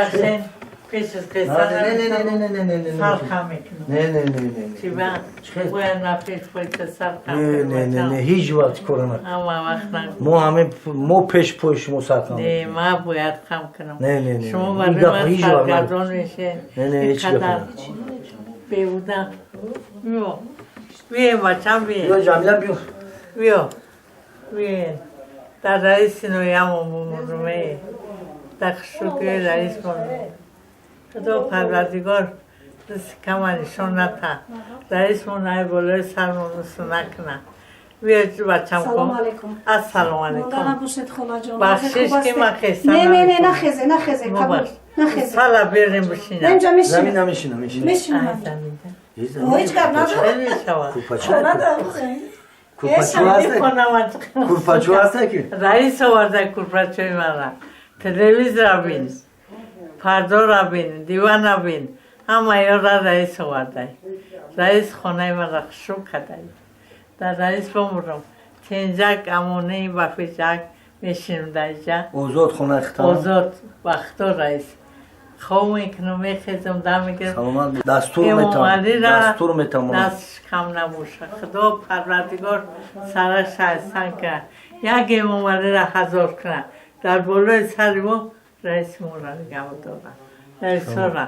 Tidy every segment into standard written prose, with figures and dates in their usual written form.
ببخشین پیش از قصه سرخم میکنم نه چی با؟ باید نفیش پایت سرخم نه هیچ وقت کرونا اما وقت نگم ما همه ما پیش پوش سرخم نه ما باید خم کنم نه شما برای من سرگردان میشه نه هیچ اینقدر بیودم بیه بچم بیه بیا جمیله بیا بیه در رئیس نویم مرومه در شکر رئیس مرومه خدا پروردگار دست کمانشون نتا رئیس مونای بلوی سرمونسو نکنه بیا بچم سلام کن علیکم السلام علیکم مادرم باشد خاله جان بخشش که من خیستم نه نخیزه قبول نخیزه سالا بریم بشینم اینجا زمین میشینم میشینم هیچ کار نداره کورپاچو هسته که رئیس آورده کورپاچوی من را تلویز را بین پردا را بین دیوان را بین هم مایور را رئیس آورده رئیس خانه من را خشوب کرده در رئیس بمرم تنجک امونه بفیجک میشینم در اینجا اوزاد خونه اختار اوزاد وقتا رئیس خواه میکنم میخیزم دم میگرم دستور میتام دستش کم نبوشه خدا پروردگار سرش شایستن کرد یک امامالی را حضور کنه در بالای سر ما رئیس مورا نگه دارن رئیس را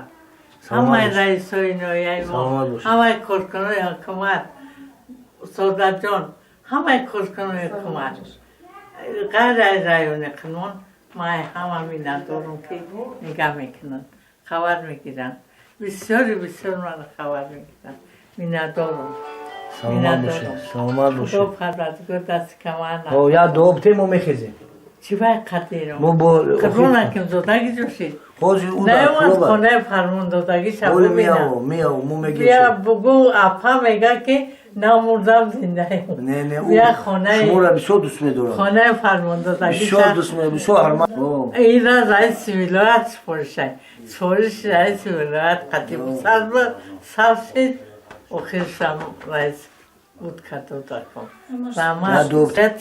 همه رئیس های نویه ما همه کارکنای حکومت سادت جان همه کارکنای حکومت غیر رایون قانون ما همه می ندارم که نگه میکنن خبر میگیرن بسیار من خبر میگیرن می ندارم سلامت باشه خدا پروردگار دست کمان او یا دوبته ما میخیزیم چی باید قدیرم ما با قدرون کم زودگی جوشید خوزی او نه در از کلوبه خانه فرمون دادگی شب ببینم میاو مو میگی بیا بگو اپا میگه که نموردم زنده نه بیا خانه شما را بسیار دوست میدارم خانه فرمون دادگی بسیار دوست میدارم بسیار حرمت این را رئیس ولایت سپرشه سپرش رئیس ولایت قدیم سرشید و خیرشم رئیس بود کتو دکم زمان دوست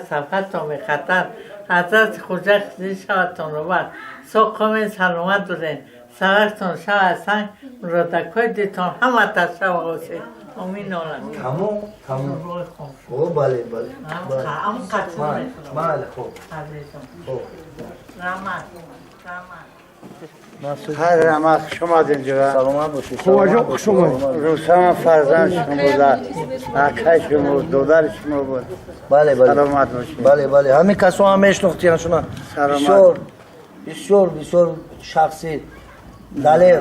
صفحه تا میخطر حضرت خوجه خیلی شوتون رو بر ساقم سلامت دارین سرشتون شو اصلا مرادکای دیتون همه تشو آسید امین آلم تمام او بله هم قطور بله خوب رحمت هر رحمت شما اینجا سلامت باشید خواجه خوش اومدید رستم فرزند شما بود اکای شما بود دادر شما بود بله سلامت باشید بله همین کسا هم میشناختین شما بسیار شخصی دلیر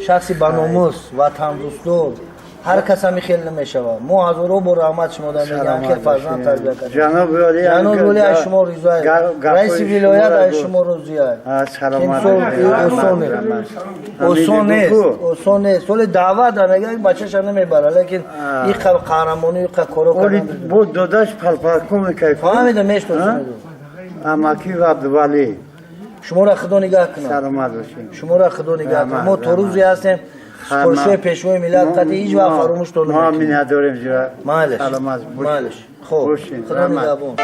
شخصی باناموس وطن دوستو هر کس هم خیلی نمیشوه ما هزارو با رحمت شما در میگن خیلی فرزند تربیت کردیم جناب ولی از شما رضای رئیس ولایت از شما رضای سلامت اوسون نیست سول دعوت داره بچه‌ش نمیبره لیکن این قهرمانی و کارو ولی بود داداش پلپاکم کیف فهمیدم میشناسم اماکیو عبدالولی شما را خدا نگاه کنه سلامت باشید شما را خدا نگاه کنه ما تو روزی هستیم پرشوی پیشوی ملت قطعی هیچ وقت فراموش تو ما می نداریم جا مالش سلامت باشید خوب خدا نگهبان